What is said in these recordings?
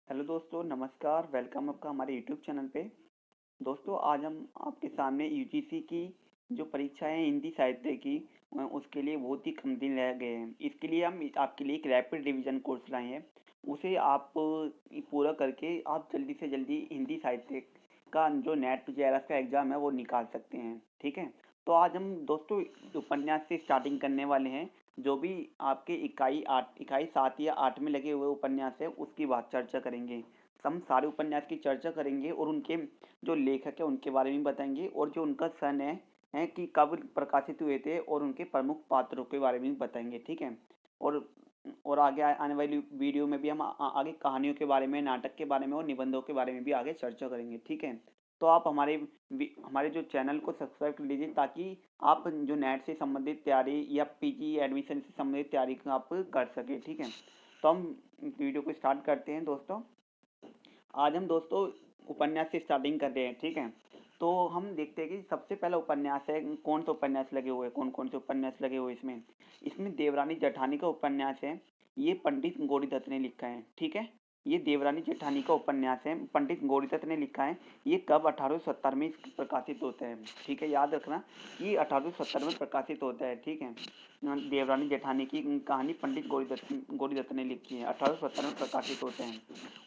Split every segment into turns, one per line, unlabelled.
Hello दोस्तों, नमस्कार। Welcome आपका हमारे यूट्यूब चैनल पे। दोस्तों, आज हम आपके सामने यूजीसी की जो परीक्षा है हिंदी साहित्य की, उसके लिए बहुत ही कम दिन रह गए हैं। इसके लिए हम आपके लिए एक रैपिड रिवीजन कोर्स लाए हैं। उसे आप पूरा करके आप जल्दी से जल्दी हिंदी साहित्य का जो नेट जेआरएफ का एग्ज़ाम है वो निकाल सकते हैं। ठीक है। तो आज हम दोस्तों उपन्यास से स्टार्टिंग करने वाले हैं। जो भी आपके इकाई 7 या 8 में लगे हुए उपन्यास है उसकी बात चर्चा करेंगे। हम सारे उपन्यास की चर्चा करेंगे और उनके जो लेखक है उनके बारे में बताएंगे और जो उनका सन है कि कब प्रकाशित हुए थे और उनके प्रमुख पात्रों के बारे में भी बताएंगे। ठीक है। और आगे आने वाली वीडियो में भी हम आगे कहानियों के बारे में, नाटक के बारे में और निबंधों के बारे में भी आगे चर्चा करेंगे। ठीक है। तो आप हमारे जो चैनल को सब्सक्राइब कर लीजिए ताकि आप जो नेट से संबंधित तैयारी या पीजी एडमिशन से संबंधित तैयारी आप कर सके। ठीक है। तो हम वीडियो को स्टार्ट करते हैं दोस्तों। आज हम दोस्तों उपन्यास से स्टार्टिंग कर रहे हैं। ठीक है। तो हम देखते हैं कि सबसे पहला उपन्यास है, कौन सा उपन्यास लगे हुए, कौन कौन से उपन्यास लगे हुए इसमें। इसमें देवरानी जेठानी का उपन्यास है। ये पंडित गौरीदत्त ने लिखा है। ठीक है। ये देवरानी जेठानी का उपन्यास है, पंडित गौरीदत्त ने लिखा है। ये कब 1870 में प्रकाशित होता है। ठीक है, याद रखना कि 1870 में प्रकाशित होता है। ठीक है। देवरानी जेठानी की कहानी पंडित गौरीदत्त ने लिखी है, 1870 में प्रकाशित होते हैं।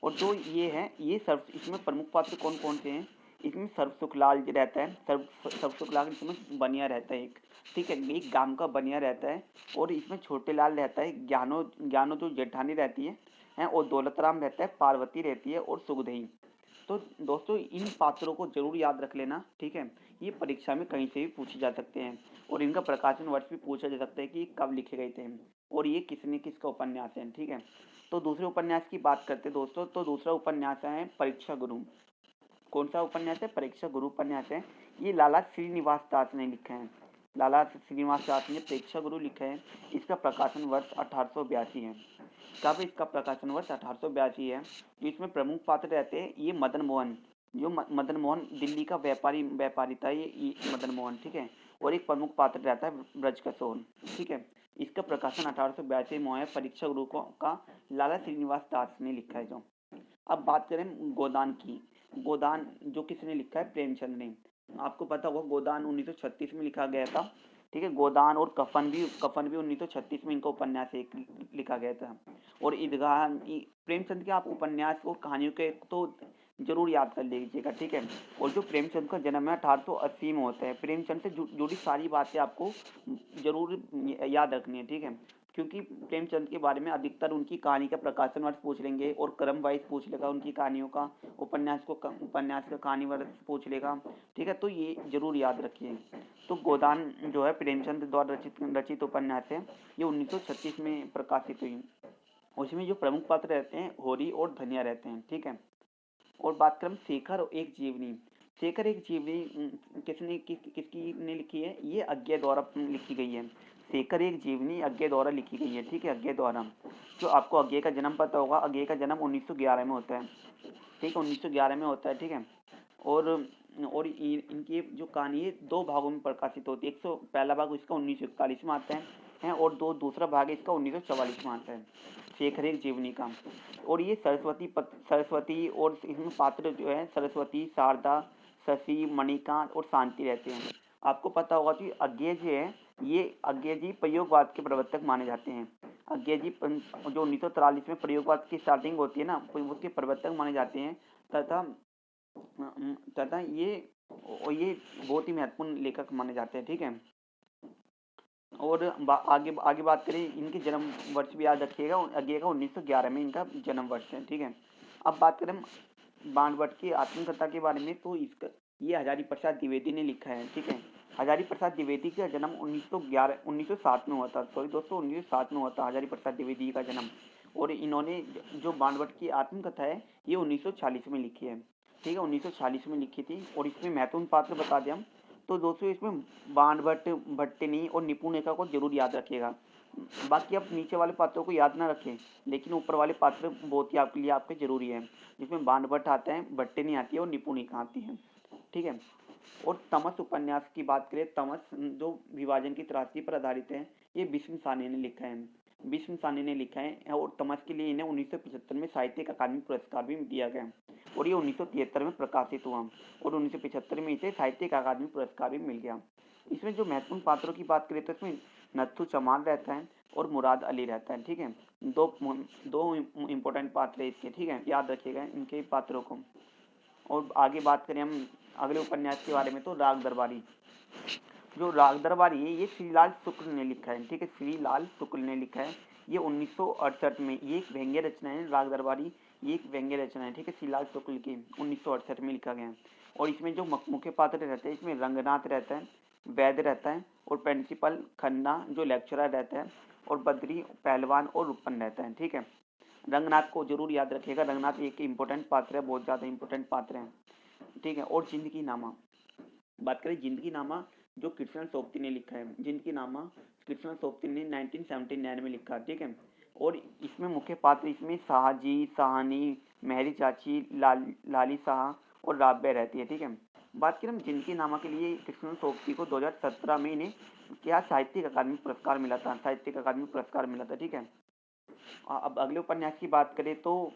और जो ये है, ये सर्व इसमें प्रमुख पात्र कौन कौन से हैं। इसमें सर्व सुखलाल जी रहता है। सर्व सुखलाल इसमें बनिया रहता है एक। ठीक है, एक गांव का बनिया रहता है। और इसमें छोटे लाल रहता है, ज्ञानो ज्ञानो जो जेठानी रहती है और दौलतराम रहता है, पार्वती रहती है और सुखदेही। तो दोस्तों इन पात्रों को जरूर याद रख लेना। ठीक है। ये परीक्षा में कहीं से भी पूछे जा सकते हैं और इनका प्रकाशन वर्ष भी पूछा जा सकता है कि कब लिखे गए थे और ये किसने किसका उपन्यास है। ठीक है। तो दूसरे उपन्यास की बात करते हैं दोस्तों। तो दूसरा उपन्यास है परीक्षा गुरु। कौन सा उपन्यास है? परीक्षा गुरु उपन्यास है। ये लाला श्रीनिवास दास ने लिखा है। लाला श्रीनिवास दास ने परीक्षा गुरु लिखा है। इसका प्रकाशन वर्ष 1882 है। कब इसका प्रकाशन वर्ष 1882 है। जो इसमें प्रमुख पात्र रहते हैं ये मदन मोहन। जो मदन मोहन दिल्ली का व्यापारी था ये मदन मोहन। ठीक है। और एक प्रमुख पात्र रहता है ब्रजकिशोर। ठीक है। इसका प्रकाशन 1882 में हुआ है। परीक्षा गुरु का लाला श्रीनिवास दास ने लिखा है। जो अब बात करें गोदान की। गोदान जो किसने लिखा है? प्रेमचंद ने। आपको पता होगा गोदान 1936 में लिखा गया था। ठीक है। गोदान और कफन भी 1936 में इनका उपन्यास एक लिखा गया था। और ईदगाह प्रेमचंद के आप उपन्यास और कहानियों के तो जरूर याद कर लीजिएगा। ठीक है। और जो प्रेमचंद का जन्म है 1880 में होता है। प्रेमचंद से जुड़ी सारी बातें आपको जरूर याद रखनी है। ठीक है। क्योंकि प्रेमचंद के बारे में अधिकतर उनकी कहानी का प्रकाशन वर्ष पूछ लेंगे और क्रम वाइज पूछ लेगा उनकी कहानियों का। उपन्यास का कहानी वर्ष पूछ लेगा। ठीक है। तो ये जरूर याद रखिए। तो गोदान जो है प्रेमचंद द्वारा रचित उपन्यास है। ये 1936 में प्रकाशित हुई। उसमें जो प्रमुख पात्र रहते हैं होरी और धनिया रहते हैं। ठीक है। और बात करें शेखर एक जीवनी। शेखर एक जीवनी किसकी ने लिखी है? ये अज्ञे द्वारा लिखी गई है। शेखर एक जीवनी अज्ञे द्वारा लिखी गई है। ठीक है। अज्ञे द्वारा। जो आपको अज्ञे का जन्म पता होगा, अज्ञे का जन्म 1911 में होता है। ठीक है, 1911 में होता है। ठीक है। और इनकी जो कहानी है दो भागों में प्रकाशित होती है। पहला भाग इसका 1941 में आता है और दूसरा भाग इसका 1944 में आता है, शेखर एक जीवनी का। और ये सरस्वती और इसमें पात्र जो है सरस्वती, शारदा, शशि, मणिकांत और शांति रहते हैं। आपको पता होगा कि अज्ञे जी है, ये अज्ञे जी प्रयोगवाद के प्रवर्तक माने जाते हैं। अज्ञे जी जो 1943 में प्रयोगवाद की स्टार्टिंग होती है ना, उसके प्रवर्तक माने जाते हैं। तथा ये बहुत ही महत्वपूर्ण लेखक माने जाते हैं। ठीक है। और आगे आगे बात करें, इनके जन्म वर्ष भी याद रखिएगा। आगे का 1911 में इनका जन्म वर्ष है। ठीक है। अब बात करें बाणभट्ट की आत्मकथा के बारे में। तो इसका ये हजारी प्रसाद द्विवेदी ने लिखा है। ठीक है। हजारी प्रसाद द्विवेदी का जन्म 1907 में हुआ था। सॉरी दोस्तों, 1907 में हुआ था हजारी प्रसाद द्विवेदी का जन्म। और इन्होंने जो बाणभट्ट की आत्मकथा है ये 1940 में लिखी है। ठीक है, 1940 में लिखी थी। और इसमें महत्वपूर्ण पात्र बता दें हम तो दोस्तों इसमें बाणभट्ट, भट्टिनी और निपुणिका को जरूर याद रखिएगा। बाकी आप नीचे वाले पात्रों को याद ना रखें, लेकिन ऊपर वाले पात्र बहुत ही आपके लिए आपके जरूरी है, जिसमें बाणभट्ट आता है, भट्टिनी आती है और निपुणिका आती है। ठीक है। और तमस उपन्यास की बात करें, तमस जो विभाजन की त्रासदी पर आधारित है, ये भीष्म सानी ने लिखा है। विष्णु सानी ने लिखा है और तमस के लिए इन्हें 1975 में साहित्य अकादमी पुरस्कार भी दिया गया और ये 1973 में प्रकाशित हुआ और 1975 में इसे साहित्य अकादमी पुरस्कार भी मिल गया। इसमें जो महत्वपूर्ण पात्रों की बात करें तो इसमें नत्थु चमार रहता है और मुराद अली रहता है, ठीक है। दो इम्पोर्टेंट पात्र है इसके, ठीक है, याद रखिएगा इनके पात्रों को। और आगे बात करें हम अगले उपन्यास के बारे में तो राग दरबारी। जो राग दरबारी है ये श्रीलाल शुक्ल ने लिखा है, ठीक है, श्रीलाल शुक्ल ने लिखा है। ये 1968 में, ये एक व्यंग्य रचना है राग दरबारी, ये एक व्यंग्य रचना है, ठीक है, श्रीलाल शुक्ल की 1968 में लिखा गया है। और इसमें जो मुख्य पात्र रहते हैं इसमें रंगनाथ रहता है, वैद्य रहता है और प्रिंसिपल खन्ना जो लेक्चरर रहता है और बद्री पहलवान और रूपन रहता है, ठीक है। रंगनाथ को जरूर याद रखिएगा, रंगनाथ एक इम्पोर्टेंट पात्र है, बहुत ज़्यादा इम्पोर्टेंट पात्र है, ठीक है। और जिंदगी नामा, बात करें जिंदगी नामा जो कृष्ण सोबती ने लिखा है, जिंदगी नामा कृष्ण सोबती ने 1979 में लिखा, ठीक है। और इसमें मुख्य पात्र इसमें शाहजी, साहनी, मेहरी चाची, लाली शाह और राब्या रहती है, ठीक है। बात करें हम जिंदगी नामा के लिए कृष्ण सोबती को 2017 में इन्हें क्या साहित्यिक अकादमी पुरस्कार मिला था, साहित्यिक अकादमी पुरस्कार मिला था, ठीक है। अब अगले उपन्यास की बात करें तो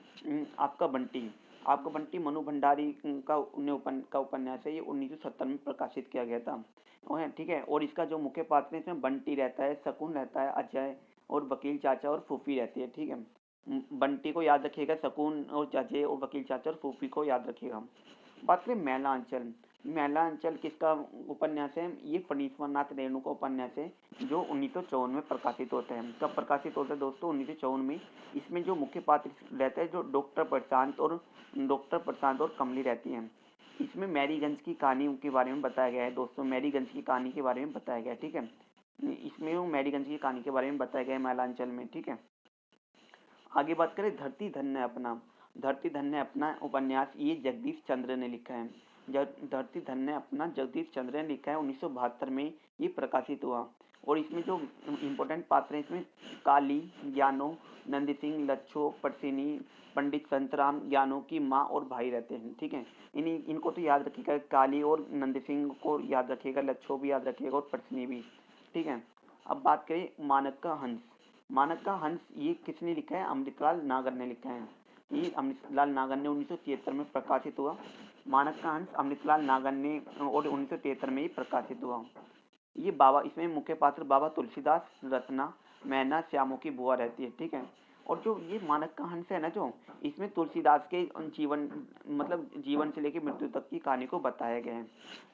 आपका बंटी मनु भंडारी का उपन्यास है, ये 1970 में प्रकाशित किया गया था, ठीक है। और इसका जो मुख्य पात्र है इसमें बंटी रहता है, शकुन रहता है, अजय और वकील चाचा और फूफी रहती है, ठीक है। बंटी को याद रखिएगा, शकुन और अजय और वकील चाचा और फूफी को याद रखिएगा। बात करें मैला अंचल, मैला अंचल किसका उपन्यास है, ये फणीश्वरनाथ रेणु का उपन्यास है जो 1954 में प्रकाशित होता है। कब प्रकाशित होता है दोस्तों, 1954 में। इसमें जो मुख्य पात्र रहता है जो डॉक्टर प्रशांत और कमली रहती हैं। इसमें मैरीगंज की कहानी के बारे में बताया गया है दोस्तों, मैरीगंज की कहानी के बारे में बताया गया है, ठीक है। इसमें वो मैरीगंज की कहानी के बारे में बताया गया है मैलांचल में, ठीक है। आगे बात करें धरती धन्य अपना, धरती धन्य अपना उपन्यास ये जगदीश चंद्र ने लिखा है। धरती धन्य अपना जगदीश चंद्र ने लिखा है, 1972 में ये प्रकाशित हुआ। और इसमें जो इम्पोर्टेंट पात्र हैं इसमें काली, ज्ञानो, नंदी सिंह, लच्छो, परसिनी, पंडित संतराम, ज्ञानो की माँ और भाई रहते हैं, ठीक है। इनको तो याद रखिएगा, काली और नंदी सिंह को याद रखिएगा, लच्छो भी याद रखिएगा और परसिनी भी, ठीक है। अब बात करें मानक का हंस, मानक का हंस ये किसने लिखा है, अमृतलाल नागर ने लिखा है। ये अमृतलाल नागर ने 1973 में प्रकाशित हुआ। मानक का हंस अमृतलाल नागर ने और 1973 में ही प्रकाशित हुआ। ये बाबा, इसमें मुख्य पात्र बाबा तुलसीदास, रत्ना, मैना, श्यामों की बुआ रहती है, ठीक है। और जो ये मानक का हंस है ना, जो इसमें तुलसीदास के जीवन मतलब जीवन से लेकर मृत्यु तक की कहानी को बताया गया है,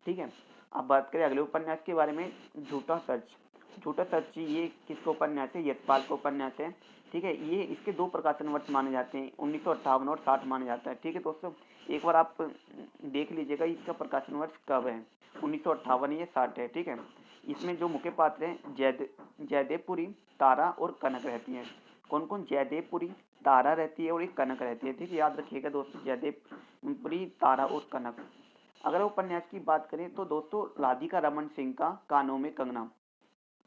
ठीक है। अब बात करें अगले उपन्यास के बारे में, झूठा सच। झूठा सच ये किसका उपन्यास है, यशपाल का उपन्यास है, ठीक है। ये इसके दो प्रकाशन वर्ष माने जाते हैं, 1958 और 60 माने जाता है, ठीक है दोस्तों। एक बार आप देख लीजिएगा इसका प्रकाशन वर्ष कब है, 1958 या 60 है, ठीक है। इसमें जो मुख्य पात्र हैं जयदेवपुरी, तारा और कनक रहती हैं। कौन कौन, जयदेवपुरी, तारा रहती है और एक कनक रहती है, ठीक है, याद रखिएगा दोस्तों, जयदेवपुरी, तारा और कनक। अगर उपन्यास की बात करें तो दोस्तों राधिका रमन सिंह का कानों में कंगना,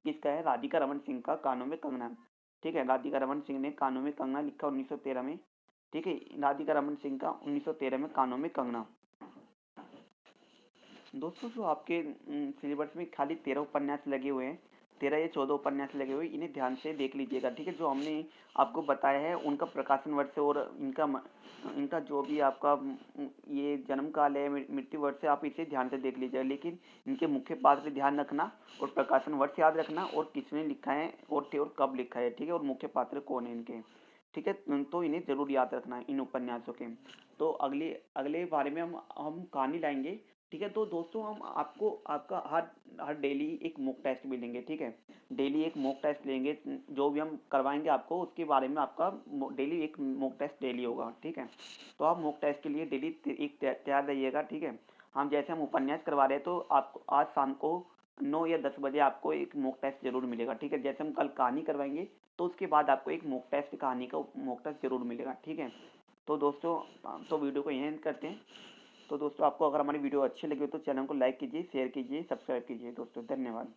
किसका है, राधिका रमन सिंह का कानों में कंगना, ठीक है। राधिका रमन सिंह ने कानों में कंगना लिखा 1913 में, ठीक है। राधिका रमन सिंह का 1913 में कानों में कंगना। दोस्तों जो आपके सिलेबस में खाली 13 उपन्यास लगे हुए हैं, 13 या 14 उपन्यास लगे हुए, इन्हें ध्यान से देख लीजिएगा, ठीक है। जो हमने आपको बताया है उनका प्रकाशन वर्ष और इनका जो भी आपका ये जन्म काल है, मृत्यु वर्ष है, आप इसे ध्यान से देख लीजिएगा। लेकिन इनके मुख्य पात्र ध्यान रखना और प्रकाशन वर्ष याद रखना और किसने लिखा है और कब लिखा है, ठीक है, और मुख्य पात्र कौन है इनके, ठीक है। तो इन्हें जरूर याद रखना है इन उपन्यासों के। तो अगले अगले बारे में हम कहानी लाएंगे, ठीक है। तो दोस्तों हम आपको आपका हर हर डेली एक मॉक टेस्ट भी लेंगे, ठीक है। डेली एक मॉक टेस्ट लेंगे, जो भी हम करवाएंगे आपको उसके बारे में आपका डेली एक मॉक टेस्ट डेली होगा, ठीक है। तो आप मॉक टेस्ट के लिए डेली एक तैयार रहिएगा, ठीक है। हम उपन्यास करवा रहे हैं तो आपको आज शाम को 9 या 10 बजे आपको एक मॉक टेस्ट जरूर मिलेगा, ठीक है। जैसे हम कल कहानी करवाएंगे तो उसके बाद आपको एक मॉक टेस्ट कहानी का मॉक टेस्ट जरूर मिलेगा, ठीक है। तो दोस्तों तो वीडियो को यहीं एंड करते हैं। तो दोस्तों आपको अगर हमारी वीडियो अच्छी लगी हो तो चैनल को लाइक कीजिए, शेयर कीजिए, सब्सक्राइब कीजिए दोस्तों, धन्यवाद।